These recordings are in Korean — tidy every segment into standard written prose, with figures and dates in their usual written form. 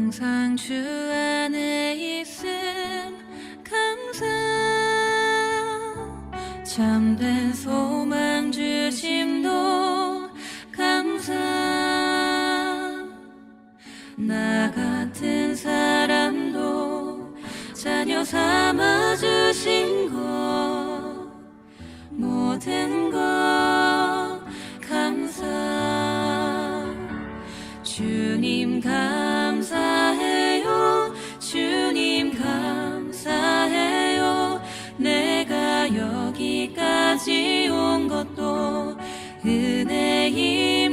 항상 주 안에 있음 감사 참된 소망 주심도 감사 나 같은 사람도 자녀 삼아 주신 것 모든 것 감사 주님 감사해요 주님 감사해요 내가 여기까지 온 것도 은혜입니다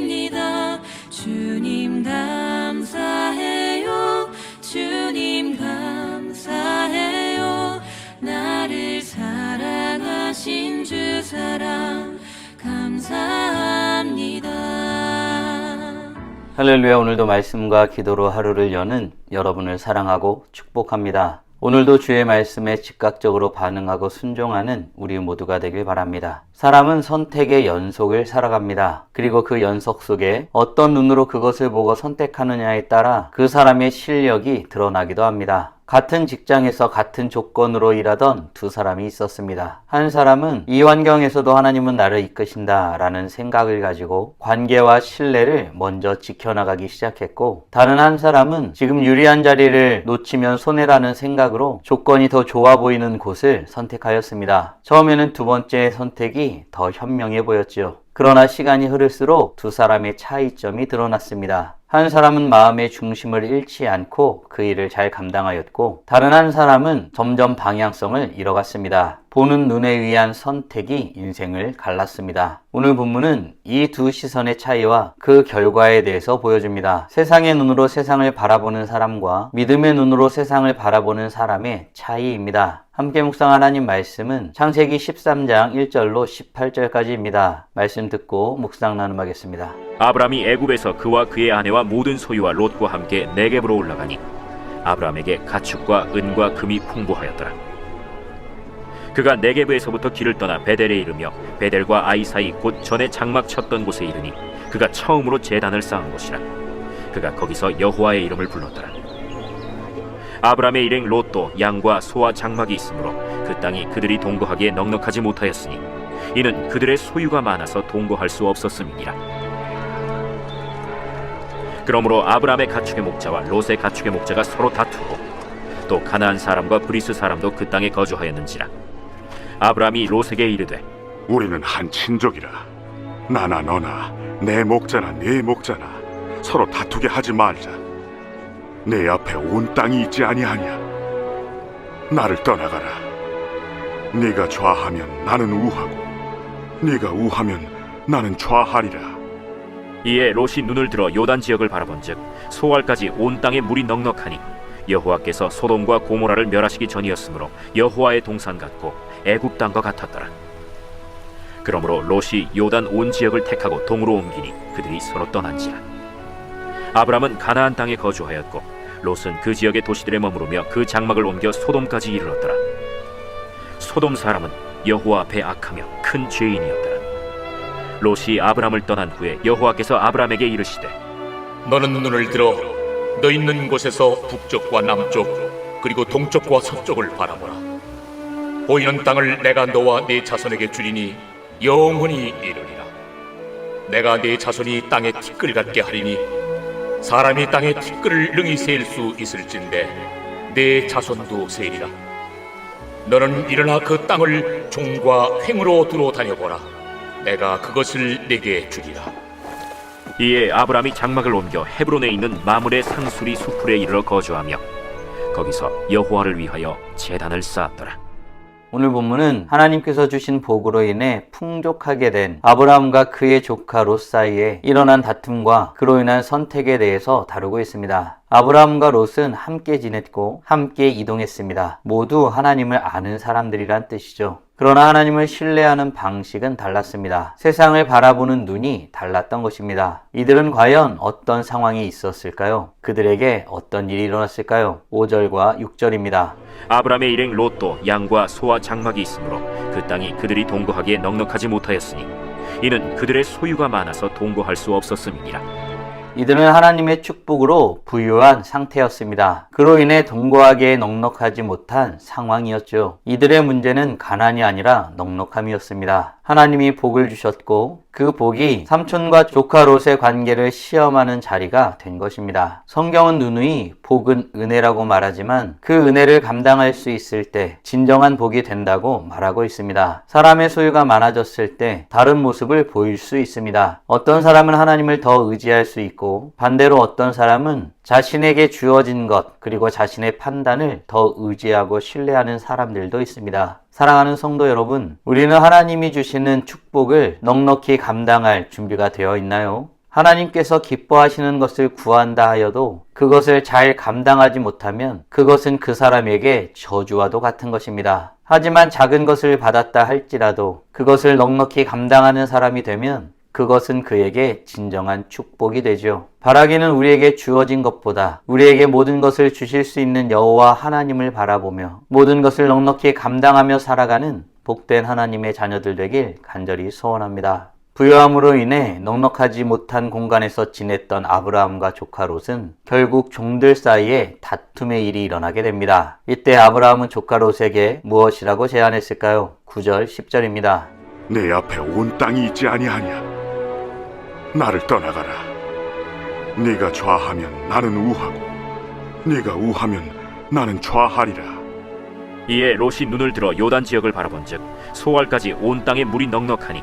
주님 감사해요 주님 감사해요 나를 사랑하신 주 사랑 감사합니다. 할렐루야. 오늘도 말씀과 기도로 하루를 여는 여러분을 사랑하고 축복합니다. 오늘도 주의 말씀에 즉각적으로 반응하고 순종하는 우리 모두가 되길 바랍니다. 사람은 선택의 연속을 살아갑니다. 그리고 그 연속 속에 어떤 눈으로 그것을 보고 선택하느냐에 따라 그 사람의 실력이 드러나기도 합니다. 같은 직장에서 같은 조건으로 일하던 두 사람이 있었습니다. 한 사람은 이 환경에서도 하나님은 나를 이끄신다 라는 생각을 가지고 관계와 신뢰를 먼저 지켜나가기 시작했고, 다른 한 사람은 지금 유리한 자리를 놓치면 손해라는 생각으로 조건이 더 좋아 보이는 곳을 선택하였습니다. 처음에는 두 번째 선택이 더 현명해 보였지요. 그러나 시간이 흐를수록 두 사람의 차이점이 드러났습니다. 한 사람은 마음의 중심을 잃지 않고 그 일을 잘 감당하였고, 다른 한 사람은 점점 방향성을 잃어갔습니다. 보는 눈에 의한 선택이 인생을 갈랐습니다. 오늘 본문은 이 두 시선의 차이와 그 결과에 대해서 보여줍니다. 세상의 눈으로 세상을 바라보는 사람과 믿음의 눈으로 세상을 바라보는 사람의 차이입니다. 함께 묵상한 하나님 말씀은 창세기 13장 1절로 18절까지입니다. 말씀 듣고 묵상 나눔하겠습니다. 아브람이 애굽에서 그와 그의 아내와 모든 소유와 롯과 함께 네겝으로 올라가니 아브람에게 가축과 은과 금이 풍부하였더라. 그가 네겝에서부터 길을 떠나 베델에 이르며 베델과 아이 사이 곧 전에 장막 쳤던 곳에 이르니 그가 처음으로 제단을 쌓은 곳이라. 그가 거기서 여호와의 이름을 불렀더라. 아브람의 일행 롯도 양과 소와 장막이 있으므로 그 땅이 그들이 동거하기에 넉넉하지 못하였으니 이는 그들의 소유가 많아서 동거할 수 없었음이니라. 그러므로 아브람의 가축의 목자와 롯의 가축의 목자가 서로 다투고 또 가나안 사람과 브리스 사람도 그 땅에 거주하였는지라. 아브람이 롯에게 이르되 우리는 한 친족이라. 나나 너나 내 목자나 네 목자나 서로 다투게 하지 말자. 내 앞에 온 땅이 있지 아니하냐. 나를 떠나가라. 네가 좌하면 나는 우하고 네가 우하면 나는 좌하리라. 이에 롯이 눈을 들어 요단 지역을 바라본즉 소알까지 온 땅에 물이 넉넉하니 여호와께서 소돔과 고모라를 멸하시기 전이었으므로 여호와의 동산 같고 애굽 땅과 같았더라. 그러므로 롯이 요단 온 지역을 택하고 동으로 옮기니 그들이 서로 떠난지라. 아브람은 가나안 땅에 거주하였고 롯은 그 지역의 도시들에 머무르며 그 장막을 옮겨 소돔까지 이르렀더라. 소돔 사람은 여호와 앞에 악하며 큰 죄인이었더라. 롯이 아브람을 떠난 후에 여호와께서 아브람에게 이르시되 너는 눈을 들어 너 있는 곳에서 북쪽과 남쪽 그리고 동쪽과 서쪽을 바라보라. 보이는 땅을 내가 너와 네 자손에게 주리니 영원히 이르리라. 내가 네 자손이 땅에 티끌 같게 하리니 사람이 땅에 티끌을 능히 셀 수 있을진데 네 자손도 세리라. 너는 일어나 그 땅을 종과 횡으로 두루 다녀보라. 내가 그것을 네게 주리라. 이에 아브람이 장막을 옮겨 헤브론에 있는 마므레 상수리 수풀에 이르러 거주하며 거기서 여호와를 위하여 제단을 쌓았더라. 오늘 본문은 하나님께서 주신 복으로 인해 풍족하게 된 아브라함과 그의 조카 롯 사이에 일어난 다툼과 그로 인한 선택에 대해서 다루고 있습니다. 아브라함과 롯은 함께 지냈고 함께 이동했습니다. 모두 하나님을 아는 사람들이란 뜻이죠. 그러나 하나님을 신뢰하는 방식은 달랐습니다. 세상을 바라보는 눈이 달랐던 것입니다. 이들은 과연 어떤 상황이 있었을까요? 그들에게 어떤 일이 일어났을까요? 5절과 6절입니다. 아브람의 일행 롯도 양과 소와 장막이 있으므로 그 땅이 그들이 동거하기에 넉넉하지 못하였으니 이는 그들의 소유가 많아서 동거할 수 없었음이니라. 이들은 하나님의 축복으로 부유한 상태였습니다. 그로 인해 동거하기에 넉넉하지 못한 상황이었죠. 이들의 문제는 가난이 아니라 넉넉함이었습니다. 하나님이 복을 주셨고 그 복이 삼촌과 조카 롯의 관계를 시험하는 자리가 된 것입니다. 성경은 누누이 복은 은혜라고 말하지만 그 은혜를 감당할 수 있을 때 진정한 복이 된다고 말하고 있습니다. 사람의 소유가 많아졌을 때 다른 모습을 보일 수 있습니다. 어떤 사람은 하나님을 더 의지할 수 있고 반대로 어떤 사람은 자신에게 주어진 것 그리고 자신의 판단을 더 의지하고 신뢰하는 사람들도 있습니다. 사랑하는 성도 여러분, 우리는 하나님이 주시는 축복을 넉넉히 감당할 준비가 되어 있나요? 하나님께서 기뻐하시는 것을 구한다 하여도 그것을 잘 감당하지 못하면 그것은 그 사람에게 저주와도 같은 것입니다. 하지만 작은 것을 받았다 할지라도 그것을 넉넉히 감당하는 사람이 되면 그것은 그에게 진정한 축복이 되죠. 바라기는 우리에게 주어진 것보다 우리에게 모든 것을 주실 수 있는 여호와 하나님을 바라보며 모든 것을 넉넉히 감당하며 살아가는 복된 하나님의 자녀들 되길 간절히 소원합니다. 부유함으로 인해 넉넉하지 못한 공간에서 지냈던 아브라함과 조카 롯은 결국 종들 사이에 다툼의 일이 일어나게 됩니다. 이때 아브라함은 조카 롯에게 무엇이라고 제안했을까요? 9절 10절입니다. 내 앞에 온 땅이 있지 아니하냐? 나를 떠나가라. 네가 좌하면 나는 우하고 네가 우하면 나는 좌하리라. 이에 롯이 눈을 들어 요단 지역을 바라본즉 소알까지 온 땅에 물이 넉넉하니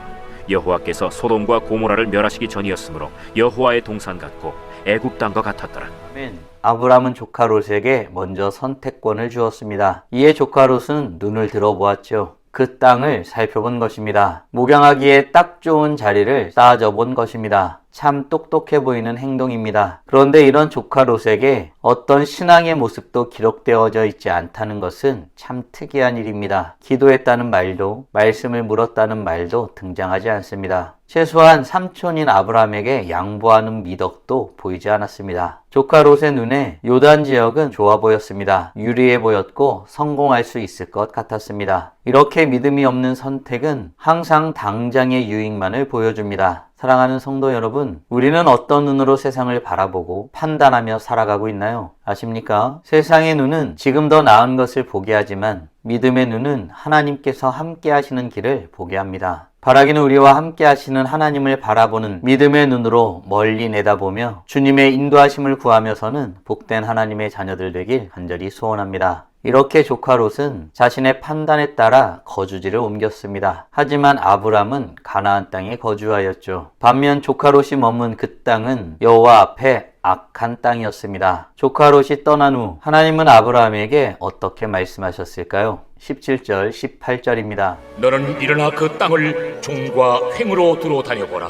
여호와께서 소돔과 고모라를 멸하시기 전이었으므로 여호와의 동산 같고 애굽 땅과 같았더라. 아멘. 아브라함은 조카 롯에게 먼저 선택권을 주었습니다. 이에 조카 롯은 눈을 들어보았죠. 그 땅을 살펴본 것입니다. 목양하기에 딱 좋은 자리를 쌓아져 본 것입니다. 참 똑똑해 보이는 행동입니다. 그런데 이런 조카 롯에게 어떤 신앙의 모습도 기록되어져 있지 않다는 것은 참 특이한 일입니다. 기도했다는 말도 말씀을 물었다는 말도 등장하지 않습니다. 최소한 삼촌인 아브라함에게 양보하는 미덕도 보이지 않았습니다. 조카 롯의 눈에 요단 지역은 좋아 보였습니다. 유리해 보였고 성공할 수 있을 것 같았습니다. 이렇게 믿음이 없는 선택은 항상 당장의 유익만을 보여줍니다. 사랑하는 성도 여러분, 우리는 어떤 눈으로 세상을 바라보고 판단하며 살아가고 있나요? 아십니까? 세상의 눈은 지금 더 나은 것을 보게 하지만 믿음의 눈은 하나님께서 함께 하시는 길을 보게 합니다. 바라기는 우리와 함께 하시는 하나님을 바라보는 믿음의 눈으로 멀리 내다보며 주님의 인도하심을 구하며서는 복된 하나님의 자녀들 되길 간절히 소원합니다. 이렇게 조카 롯은 자신의 판단에 따라 거주지를 옮겼습니다. 하지만 아브람은 가나안 땅에 거주하였죠. 반면 조카 롯이 머문 그 땅은 여호와 앞에 악한 땅이었습니다. 조카 롯이 떠난 후 하나님은 아브라함에게 어떻게 말씀하셨을까요? 17절, 18절입니다. 너는 일어나 그 땅을 종과 횡으로 두루 다녀보라.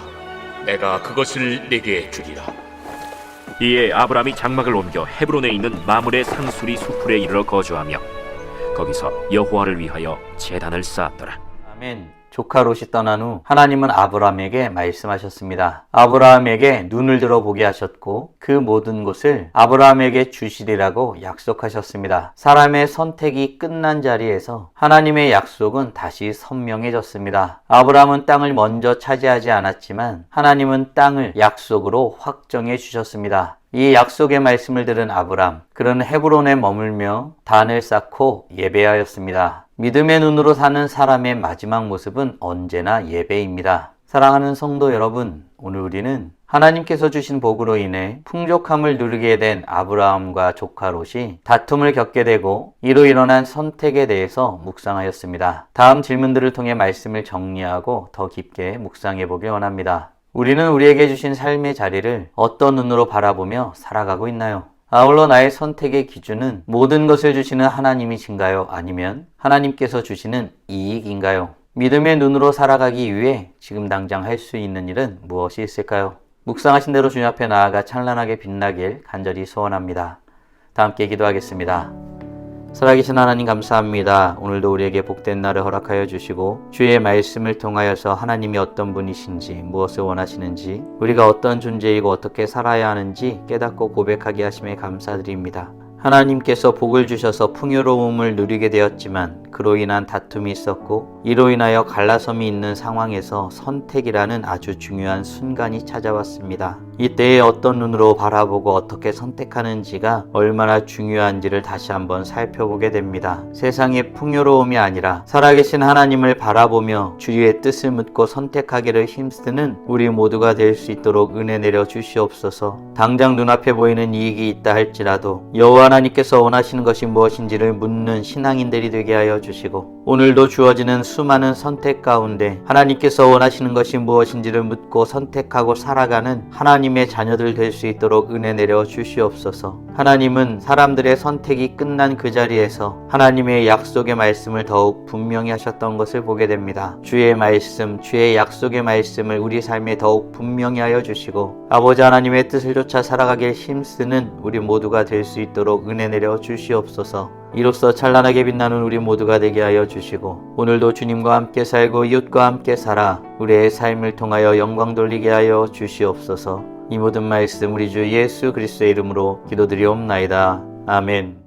내가 그것을 내게 주리라. 이에 아브라함이 장막을 옮겨 헤브론에 있는 마므레 상수리 수풀에 이르러 거주하며 거기서 여호와를 위하여 제단을 쌓았더라. 아멘. 조카 롯이 떠난 후 하나님은 아브라함에게 말씀하셨습니다. 아브라함에게 눈을 들어보게 하셨고 그 모든 곳을 아브라함에게 주시리라고 약속하셨습니다. 사람의 선택이 끝난 자리에서 하나님의 약속은 다시 선명해졌습니다. 아브라함은 땅을 먼저 차지하지 않았지만 하나님은 땅을 약속으로 확정해 주셨습니다. 이 약속의 말씀을 들은 아브람, 그는 헤브론에 머물며 단을 쌓고 예배하였습니다. 믿음의 눈으로 사는 사람의 마지막 모습은 언제나 예배입니다. 사랑하는 성도 여러분, 오늘 우리는 하나님께서 주신 복으로 인해 풍족함을 누리게 된 아브라함과 조카 롯이 다툼을 겪게 되고 이로 일어난 선택에 대해서 묵상하였습니다. 다음 질문들을 통해 말씀을 정리하고 더 깊게 묵상해 보길 원합니다. 우리는 우리에게 주신 삶의 자리를 어떤 눈으로 바라보며 살아가고 있나요? 아울러 나의 선택의 기준은 모든 것을 주시는 하나님이신가요? 아니면 하나님께서 주시는 이익인가요? 믿음의 눈으로 살아가기 위해 지금 당장 할 수 있는 일은 무엇이 있을까요? 묵상하신 대로 주님 앞에 나아가 찬란하게 빛나길 간절히 소원합니다. 다 함께 기도하겠습니다. 살아계신 하나님 감사합니다. 오늘도 우리에게 복된 날을 허락하여 주시고 주의 말씀을 통하여서 하나님이 어떤 분이신지 무엇을 원하시는지 우리가 어떤 존재이고 어떻게 살아야 하는지 깨닫고 고백하게 하심에 감사드립니다. 하나님께서 복을 주셔서 풍요로움을 누리게 되었지만 그로 인한 다툼이 있었고 이로 인하여 갈라섬이 있는 상황에서 선택이라는 아주 중요한 순간이 찾아왔습니다. 이때에 어떤 눈으로 바라보고 어떻게 선택하는지가 얼마나 중요한지를 다시 한번 살펴보게 됩니다. 세상의 풍요로움이 아니라 살아계신 하나님을 바라보며 주의 뜻을 묻고 선택하기를 힘쓰는 우리 모두가 될 수 있도록 은혜 내려 주시옵소서. 당장 눈앞에 보이는 이익이 있다 할지라도 여호와 하나님께서 원하시는 것이 무엇인지를 묻는 신앙인들이 되게 하여 주시고, 오늘도 주어지는 수많은 선택 가운데 하나님께서 원하시는 것이 무엇인지를 묻고 선택하고 살아가는 하나님의 자녀들 될 수 있도록 은혜 내려 주시옵소서. 하나님은 사람들의 선택이 끝난 그 자리에서 하나님의 약속의 말씀을 더욱 분명히 하셨던 것을 보게 됩니다. 주의 말씀, 주의 약속의 말씀을 우리 삶에 더욱 분명히 하여 주시고 아버지 하나님의 뜻을 쫓아 살아가길 힘쓰는 우리 모두가 될 수 있도록 은혜 내려 주시옵소서. 이로써 찬란하게 빛나는 우리 모두가 되게 하여 주시고, 오늘도 주님과 함께 살고 이웃과 함께 살아 우리의 삶을 통하여 영광 돌리게 하여 주시옵소서. 이 모든 말씀 우리 주 예수 그리스도의 이름으로 기도드리옵나이다. 아멘.